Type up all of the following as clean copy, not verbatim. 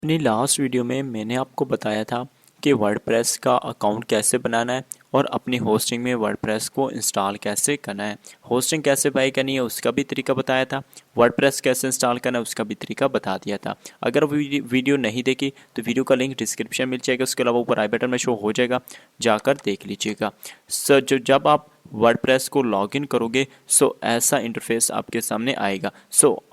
अपनी last video में मैंने आपको बताया था कि वर्डप्रेस का अकाउंट कैसे बनाना है और अपनी होस्टिंग में वर्डप्रेस को इंस्टॉल कैसे करना है। होस्टिंग कैसे बाय करनी है उसका भी तरीका बताया था। वर्डप्रेस कैसे इंस्टॉल करना है उसका भी तरीका बता दिया था। अगर वीडियो नहीं देखी तो वीडियो का लिंक डिस्क्रिप्शन मिल जाएगा, उसके अलावा ऊपर आई बटन में शो हो जाएगा, जाकर देख लीजिएगा। जब आप वर्डप्रेस को लॉगिन करोगे ऐसा इंटरफेस आपके सामने आएगा।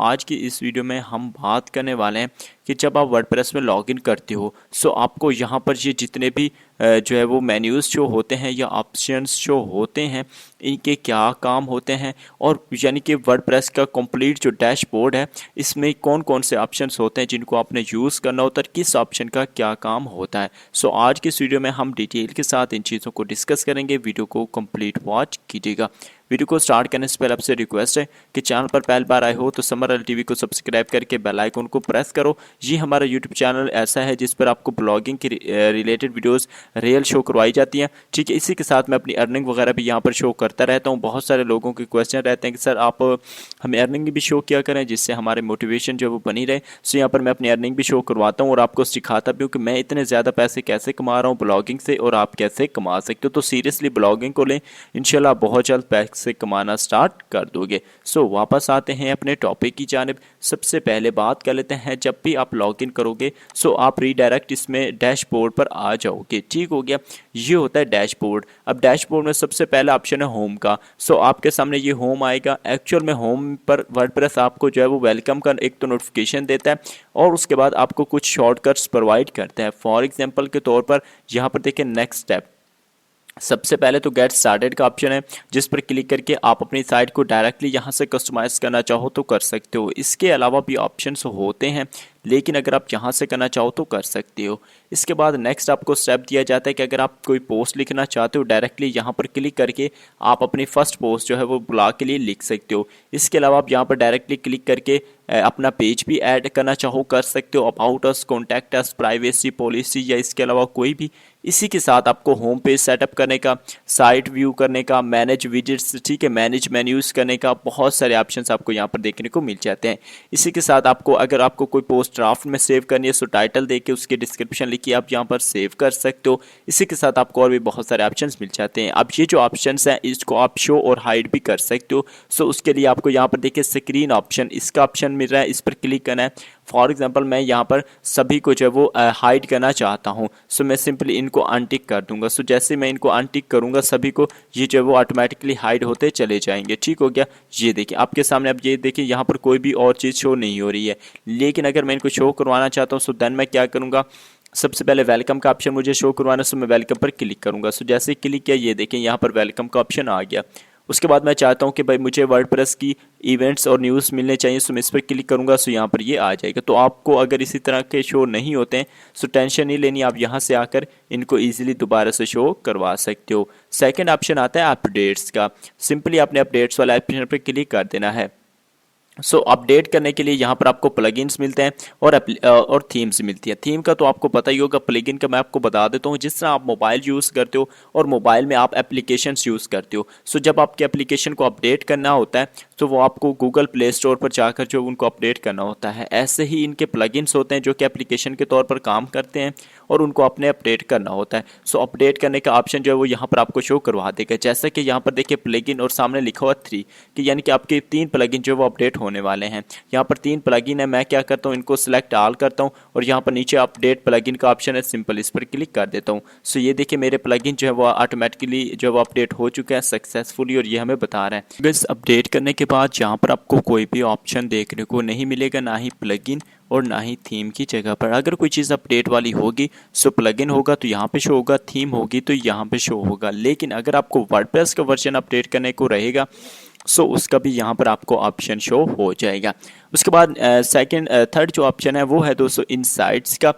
आज की इस वीडियो में हम बात करने वाले हैं कि जब आप वर्डप्रेस में लॉगिन करते हो आपको यहाँ पर ये जितने भी जो है वो मेन्यूज़ शो होते हैं या ऑप्शंस शो होते हैं, इनके क्या काम होते हैं और यानी कि वर्डप्रेस का कंप्लीट जो डैशबोर्ड है इसमें कौन कौन से ऑप्शंस होते हैं जिनको आपने यूज़ करना होता है, किस ऑप्शन का क्या काम होता है। आज की इस वीडियो में हम डिटेल के साथ इन चीज़ों को डिस्कस करेंगे। वीडियो को कंप्लीट वॉच कीजिएगा। वीडियो को स्टार्ट करने से पहले आपसे रिक्वेस्ट है कि चैनल पर पहली बार आए हो तो समर अल टीवी को सब्सक्राइब करके बेल आइकन को प्रेस करो। ये हमारा यूट्यूब चैनल ऐसा है जिस पर आपको ब्लॉगिंग की रिलेटेड वीडियोस रियल शो करवाई जाती हैं। ठीक है, इसी के साथ मैं अपनी अर्निंग वगैरह भी यहाँ पर शो करता रहता हूँ। बहुत सारे लोगों के क्वेश्चन रहते हैं कि सर आप हमें अर्निंग भी शो किया करें जिससे हमारे मोटिवेशन जो वो बनी रहे। यहाँ पर मैं अपनी अर्निंग भी शो करवाता हूँ और आपको सिखाता भी हूँ कि मैं इतने ज़्यादा पैसे कैसे कमा रहा हूँ ब्लॉगिंग से और आप कैसे कमा सकते हो। तो सीरियसली ब्लॉगिंग को लें, इंशाल्लाह बहुत जल्द पैसे कमाना स्टार्ट कर दोगे। वापस आते हैं अपने टॉपिक की जानिब। सबसे पहले बात कर लेते हैं, जब भी आप लॉगिन करोगे आप रीडायरेक्ट इसमें डैशबोर्ड पर आ जाओगे। ठीक हो गया, ये होता है डैशबोर्ड। अब डैशबोर्ड में सबसे पहला ऑप्शन है होम का। आपके सामने ये होम आएगा। एक्चुअल में होम पर वर्डप्रेस आपको जो है वो वेलकम का एक तो नोटिफिकेशन देता है और उसके बाद आपको कुछ शॉर्टकट्स प्रोवाइड करता है। फॉर एग्जांपल के तौर पर यहाँ पर देखिए नेक्स्ट स्टेप, सबसे पहले तो गेट स्टार्टेड का ऑप्शन है जिस पर क्लिक करके आप अपनी साइट को डायरेक्टली यहाँ से कस्टमाइज करना चाहो तो कर सकते हो। इसके अलावा भी ऑप्शंस होते हैं लेकिन अगर आप यहाँ से करना चाहो तो कर सकते हो। इसके बाद नेक्स्ट आपको स्टेप दिया जाता है कि अगर आप कोई पोस्ट लिखना चाहते हो डायरेक्टली यहाँ पर क्लिक करके आप अपनी फर्स्ट पोस्ट जो है वो ब्लॉग के लिए लिख सकते हो। इसके अलावा आप यहाँ पर डायरेक्टली क्लिक करके अपना पेज भी ऐड करना चाहो कर सकते हो, about us, contact us, privacy policy या इसके अलावा कोई भी। इसी के साथ आपको होम पेज सेटअप करने का, साइट व्यू करने का, मैनेज विजिट्स, ठीक है, मैनेज मेन्यूज़ करने का बहुत सारे ऑप्शंस आपको यहाँ पर देखने को मिल जाते हैं। इसी के साथ आपको अगर आपको कोई पोस्ट ड्राफ्ट में सेव करनी है टाइटल देके उसके डिस्क्रिप्शन लिखिए आप यहाँ पर सेव कर सकते हो। इसी के साथ आपको और भी बहुत सारे ऑप्शंस मिल जाते हैं। अब ये जो ऑप्शंस हैं इसको आप शो और हाइड भी कर सकते हो। उसके लिए आपको यहाँ पर देखिए स्क्रीन ऑप्शन, इसका ऑप्शन मिल रहा है, इस पर क्लिक करना है। फॉर एग्जाम्पल मैं यहाँ पर सभी को जो है वो हाइड करना चाहता हूँ मैं सिंपली इनको अनटिक कर दूंगा। जैसे मैं इनको अनटिक करूंगा सभी को, ये जो है वो ऑटोमेटिकली हाइड होते चले जाएंगे। ठीक हो गया, ये देखिए आपके सामने। अब ये देखिए यहाँ पर कोई भी और चीज़ शो नहीं हो रही है, लेकिन अगर मैं इनको शो करवाना चाहता हूँ देन मैं क्या करूँगा, सबसे पहले वेलकम का ऑप्शन मुझे शो करवाना मैं वेलकम पर क्लिक करूँगा। जैसे क्लिक किया ये देखें यहाँ पर वेलकम का ऑप्शन आ गया। उसके बाद मैं चाहता हूँ कि भाई मुझे वर्डप्रेस की इवेंट्स और न्यूज़ मिलने चाहिए मैं इस पर क्लिक करूँगा यहाँ पर ये आ जाएगा। तो आपको अगर इसी तरह के शो नहीं होते हैं टेंशन नहीं लेनी, आप यहाँ से आकर इनको ईजिली दोबारा से शो करवा सकते हो। सेकेंड ऑप्शन आता है अपडेट्स का। सिंपली आपने अपडेट्स वाला ऑप्शन पर क्लिक कर देना है। अपडेट करने के लिए यहाँ पर आपको प्लगइन्स मिलते हैं और थीम्स मिलती है। थीम का तो आपको पता ही होगा, प्लगइन का मैं आपको बता देता हूँ। जिस तरह आप मोबाइल यूज़ करते हो और मोबाइल में आप एप्लीकेशंस यूज़ करते हो, जब आपके एप्लीकेशन को अपडेट करना होता है वो आपको गूगल प्ले स्टोर पर जाकर जो उनको अपडेट करना होता है। ऐसे ही इनके प्लगइन्स होते हैं जो कि एप्लीकेशन के तौर पर काम करते हैं और उनको अपने अपडेट करना होता है। अपडेट करने का ऑप्शन जो है वो यहाँ पर आपको शो करवा देगा। जैसे कि यहाँ पर देखिए प्लगइन और सामने लिखा हुआ 3 कि यानी कि आपके 3 प्लगइन जो है वो अपडेट होने वाले हैं। यहाँ पर 3 प्लगइन है, मैं क्या करता हूँ इनको सिलेक्ट ऑल करता हूँ और यहाँ पर नीचे अपडेट प्लगइन का ऑप्शन है, सिंपल इस पर क्लिक कर देता हूँ। ये देखिए मेरे प्लगइन जो है वो ऑटोमेटिकली जो है वो अपडेट हो चुके हैं सक्सेसफुली और ये हमें बता रहे हैं। बस अपडेट करने के बाद यहाँ पर आपको कोई भी ऑप्शन देखने को नहीं मिलेगा, ना ही प्लगइन और ना ही थीम की जगह पर। अगर कोई चीज़ अपडेट वाली होगी प्लगइन होगा तो यहाँ पे शो होगा, थीम होगी तो यहाँ पे शो होगा। लेकिन अगर आपको वर्डप्रेस का वर्जन अपडेट करने को रहेगा उसका भी यहाँ पर आपको ऑप्शन शो हो जाएगा। उसके बाद थर्ड जो ऑप्शन है वो है दोस्तों इनसाइट्स का।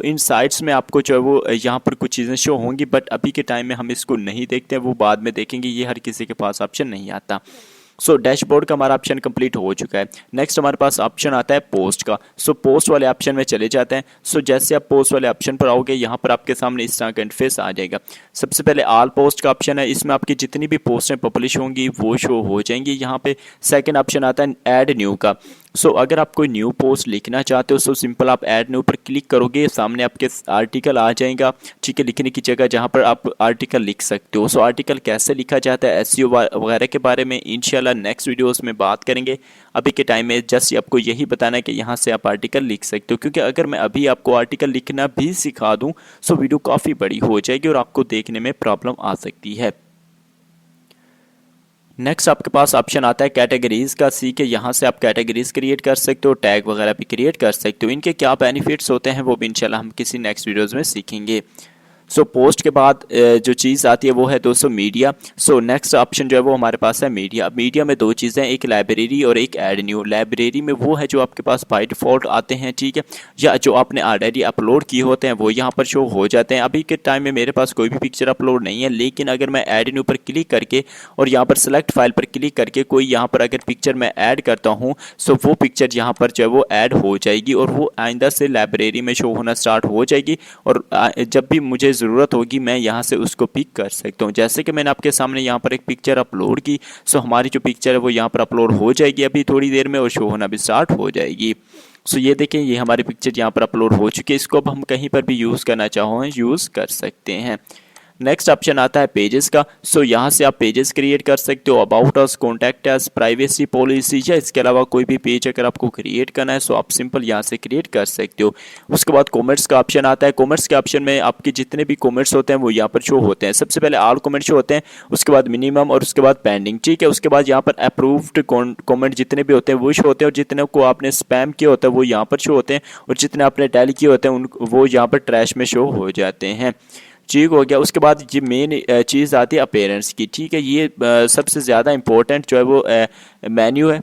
इनसाइट्स में आपको जो है वो यहाँ पर कुछ चीज़ें शो होंगी, बट अभी के टाइम में हम इसको नहीं देखते, वो बाद में देखेंगे, ये हर किसी के पास ऑप्शन नहीं आता। डैशबोर्ड का हमारा ऑप्शन कंप्लीट हो चुका है। नेक्स्ट हमारे पास ऑप्शन आता है पोस्ट का। पोस्ट वाले ऑप्शन में चले जाते हैं। जैसे आप पोस्ट वाले ऑप्शन पर आओगे यहाँ पर आपके सामने इस तरह का इंटरफेस आ जाएगा। सबसे पहले ऑल पोस्ट का ऑप्शन है, इसमें आपकी जितनी भी पोस्टें पब्लिश होंगी वो शो हो जाएंगी यहाँ पे। सेकंड ऑप्शन आता है ऐड न्यू का। सो अगर आप कोई न्यू पोस्ट लिखना चाहते हो सो सिंपल आप ऐड न्यू पर क्लिक करोगे, सामने आपके आर्टिकल आ जाएगा, ठीक है, लिखने की जगह जहाँ पर आप आर्टिकल लिख सकते हो। सो आर्टिकल कैसे लिखा जाता है, एसईओ वगैरह के बारे में इंशाल्लाह नेक्स्ट वीडियोस में बात करेंगे। अभी के टाइम में जस्ट आपको यही बताना है कि यहाँ से आप आर्टिकल लिख सकते हो, क्योंकि अगर मैं अभी आपको आर्टिकल लिखना भी सिखा दूँ सो वीडियो काफ़ी बड़ी हो जाएगी और आपको देखने में प्रॉब्लम आ सकती है। नेक्स्ट आपके पास ऑप्शन आता है कैटेगरीज का, सी के यहाँ से आप कैटेगरीज क्रिएट कर सकते हो, टैग वगैरह भी क्रिएट कर सकते हो। इनके क्या बेनिफिट्स होते हैं वो भी इंशाल्लाह हम किसी नेक्स्ट वीडियोस में सीखेंगे। सो पोस्ट के बाद जो चीज़ आती है वो है दोस्तों मीडिया। सो नेक्स्ट ऑप्शन जो है वो हमारे पास है मीडिया। मीडिया में दो चीज़ें, एक लाइब्रेरी और एक ऐड न्यू। लाइब्रेरी में वो है जो आपके पास बाय डिफ़ॉल्ट आते हैं, ठीक है, या जो आपने ऑलरेडी अपलोड किए होते हैं वो यहाँ पर शो हो जाते हैं। अभी के टाइम में मेरे पास कोई भी पिक्चर अपलोड नहीं है, लेकिन अगर मैं ऐड न्यू पर क्लिक करके और यहाँ पर सेलेक्ट फाइल पर क्लिक करके कोई यहाँ पर अगर पिक्चर मैं ऐड करता हूँ सो वो पिक्चर यहाँ पर जो है वो ऐड हो जाएगी और वो आइंदा से लाइब्रेरी में शो होना स्टार्ट हो जाएगी और जब भी मुझे ज़रूरत होगी मैं यहाँ से उसको पिक कर सकता हूँ। जैसे कि मैंने आपके सामने यहाँ पर एक पिक्चर अपलोड की, सो हमारी जो पिक्चर है वो यहाँ पर अपलोड हो जाएगी अभी थोड़ी देर में और शो होना भी स्टार्ट हो जाएगी। सो ये देखें, ये हमारी पिक्चर यहाँ पर अपलोड हो चुकी है। इसको अब हम कहीं पर भी यूज़ करना चाहो यूज़ कर सकते हैं। नेक्स्ट ऑप्शन आता है पेजेस का। सो यहाँ से आप पेजेस क्रिएट कर सकते हो, about us, contact us, privacy policy या इसके अलावा कोई भी पेज अगर आपको क्रिएट करना है सो आप सिंपल यहाँ से क्रिएट कर सकते हो। उसके बाद कॉमेंट्स का ऑप्शन आता है। कॉमेंट्स के ऑप्शन में आपके जितने भी कॉमेंट्स होते हैं वो यहाँ पर शो होते हैं। सबसे पहले ऑल कॉमेंट शो होते हैं, उसके बाद मिनिमम और उसके बाद पेंडिंग, ठीक है। उसके बाद यहाँ पर अप्रूव्ड कॉमेंट जितने भी होते हैं वो शो होते हैं और जितने को आपने स्पैम किए होते हैं वो यहाँ पर शो होते हैं और जितने आपने टैली किए होते हैं वो यहाँ पर ट्रैश में शो हो जाते हैं, ठीक हो गया। उसके बाद ये मेन चीज़ आती है अपीयरेंस की, ठीक है। ये सबसे ज़्यादा इंपॉर्टेंट जो है वो मेन्यू है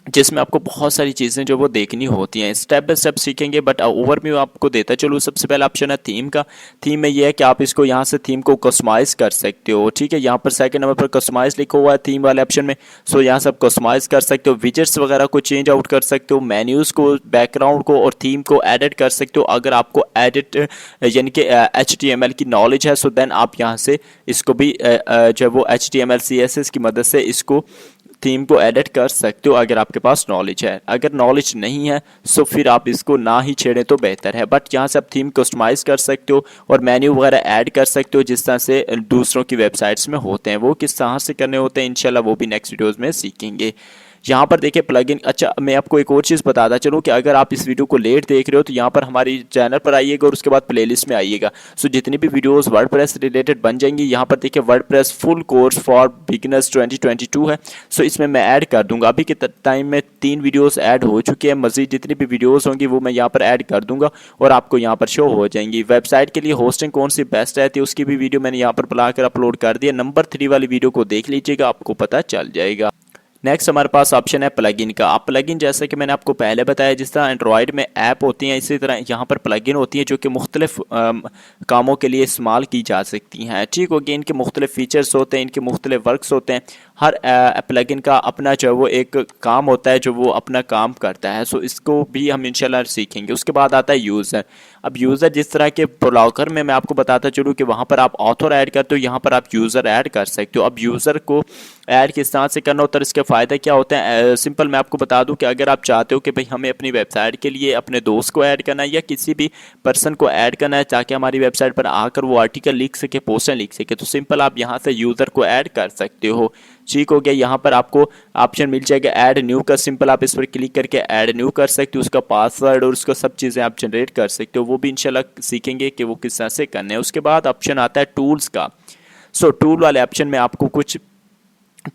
जिसमें आपको बहुत सारी चीज़ें जो वो देखनी होती हैं, स्टेप बाय स्टेप सीखेंगे बट ओवरव्यू आपको देता चलो। सबसे पहला ऑप्शन है थीम का। थीम में ये है कि आप इसको यहाँ से थीम को कस्टमाइज़ कर सकते हो, ठीक है। यहाँ पर सेकंड नंबर पर कस्टमाइज़ लिखा हुआ है थीम वाले ऑप्शन में, सो यहाँ से आप कस्टमाइज़ कर सकते हो, विजेट्स वगैरह को चेंज आउट कर सकते हो, मेन्यूज़ को, बैकग्राउंड को और थीम को एडिट कर सकते हो। अगर आपको एडिट यानी कि HTML की नॉलेज है सो देन आप यहाँ से इसको भी जो है वो HTML CSS की मदद से इसको थीम को एडिट कर सकते हो अगर आपके पास नॉलेज है। अगर नॉलेज नहीं है सो फिर आप इसको ना ही छेड़ें तो बेहतर है, बट यहाँ से आप थीम कस्टमाइज कर सकते हो और मेन्यू वगैरह ऐड कर सकते हो जिस तरह से दूसरों की वेबसाइट्स में होते हैं। वो किस तरह से करने होते हैं इंशाल्लाह वो भी नेक्स्ट वीडियोज़ में सीखेंगे। यहाँ पर देखिए प्लगइन। अच्छा, मैं आपको एक और चीज़ बताता चलूँ कि अगर आप इस वीडियो को लेट देख रहे हो तो यहाँ पर हमारी चैनल पर आइएगा और उसके बाद प्लेलिस्ट में आइएगा। सो जितनी भी वीडियोस वर्डप्रेस रिलेटेड बन जाएंगी यहाँ पर देखिए WordPress full course for beginners 2022 है। सो इसमें मैं ऐड कर दूंगा। अभी के टाइम में 3 वीडियोस ऐड हो चुके हैं, मज़ीद जितनी भी वीडियोस होंगी वो मैं यहाँ पर ऐड कर दूंगा और आपको यहाँ पर शो हो जाएंगी। वेबसाइट के लिए होस्टिंग कौन सी बेस्ट रहती है उसकी भी वीडियो मैंने यहाँ पर बनाकर अपलोड कर दिया। नंबर 3 वाली वीडियो को देख लीजिएगा, आपको पता चल जाएगा। नेक्स्ट हमारे पास ऑप्शन है प्लगइन का। आप प्लगइन जैसे कि मैंने आपको पहले बताया जिस तरह एंड्रॉयड में ऐप होती हैं इसी तरह यहाँ पर प्लगइन होती है जो कि मुख्तलिफ कामों के लिए इस्तेमाल की जा सकती हैं, ठीक हो गया। इनके मुख्तलिफ फीचर्स होते हैं, इनके मुख्तलिफ वर्क्स होते हैं। हर प्लगइन का अपना जो है वो एक काम होता है जो वो अपना काम करता है। सो इसको भी हम इंशाल्लाह सीखेंगे। उसके बाद आता है यूज़र। अब यूज़र जिस तरह के ब्लॉगर में मैं आपको बताता चलूँ कि वहाँ पर आप ऑथर ऐड करते हो, यहाँ पर आप यूज़र ऐड कर सकते हो। अब यूज़र को ऐड किस तरह से करना होता है, इसके फ़ायदे क्या होते हैं, सिंपल मैं आपको बता दूं कि अगर आप चाहते हो कि भाई हमें अपनी वेबसाइट के लिए अपने दोस्त को ऐड करना है या किसी भी पर्सन को ऐड करना है ताकि हमारी वेबसाइट पर आकर वो आर्टिकल लिख सके, पोस्टर लिख सके, तो सिंपल आप यहाँ से यूज़र को ऐड कर सकते हो, ठीक हो गया। यहाँ पर आपको ऑप्शन मिल जाएगा ऐड न्यू का, सिंपल आप इस पर क्लिक करके ऐड न्यू कर सकते हो। उसका पासवर्ड और उसका सब चीज़ें आप जनरेट कर सकते हो, वो भी इंशाल्लाह सीखेंगे कि वो किस तरह से करने हैं। उसके बाद ऑप्शन आता है टूल्स का। सो टूल वाले ऑप्शन में आपको कुछ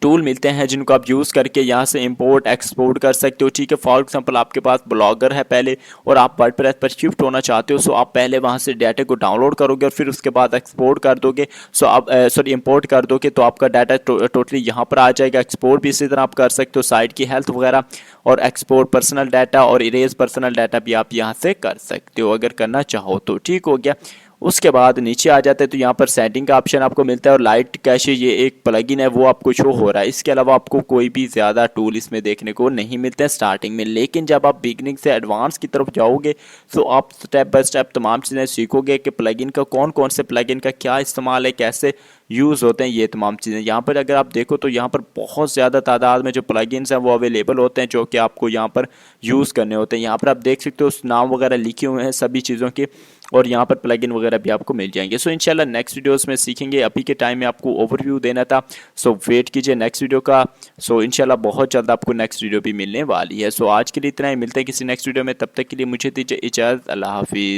टूल मिलते हैं जिनको आप यूज़ करके यहाँ से इंपोर्ट एक्सपोर्ट कर सकते हो, ठीक है। फॉर एग्जांपल आपके पास ब्लॉगर है पहले और आप वर्डप्रेस पर शिफ्ट होना चाहते हो, सो आप पहले वहाँ से डाटा को डाउनलोड करोगे और फिर उसके बाद एक्सपोर्ट कर दोगे, सो आप इंपोर्ट कर दोगे तो आपका डाटा टोटली यहाँ पर आ जाएगा। एक्सपोर्ट भी इसी तरह आप कर सकते हो, साइट की हेल्थ वगैरह और एक्सपोर्ट पर्सनल डाटा और इरेज पर्सनल डाटा भी आप यहाँ से कर सकते हो अगर करना चाहो तो, ठीक हो गया। उसके बाद नीचे आ जाते हैं तो यहाँ पर सेटिंग का ऑप्शन आपको मिलता है और लाइट कैशे ये एक प्लगइन है वो आपको शो हो रहा है। इसके अलावा आपको कोई भी ज़्यादा टूल इसमें देखने को नहीं मिलते हैं स्टार्टिंग में, लेकिन जब आप बिगनिंग से एडवांस की तरफ जाओगे तो आप स्टेप बाय स्टेप तमाम चीज़ें सीखोगे कि प्लगइन का कौन कौन से प्लगइन का क्या इस्तेमाल है, कैसे यूज़ होते हैं ये तमाम चीज़ें। यहाँ पर अगर आप देखो तो यहाँ पर बहुत ज़्यादा तादाद में जो प्लगइन्स हैं वो अवेलेबल होते हैं जो कि आपको यहाँ पर यूज़ करने होते हैं। यहाँ पर आप देख सकते हो उस नाम वगैरह लिखे हुए हैं सभी चीज़ों के, और यहाँ पर प्लगइन वगैरह भी आपको मिल जाएंगे। सो इंशाल्लाह नेक्स्ट वीडियोस में सीखेंगे। अभी के टाइम में आपको ओवरव्यू देना था, सो वेट कीजिए नेक्स्ट वीडियो का। सो इंशाल्लाह बहुत जल्द आपको नेक्स्ट वीडियो भी मिलने वाली है। सो आज के लिए इतना ही, मिलते हैं किसी नेक्स्ट वीडियो में, तब तक के लिए मुझे दीजिए इजाज़त। अल्लाह हाफिज़।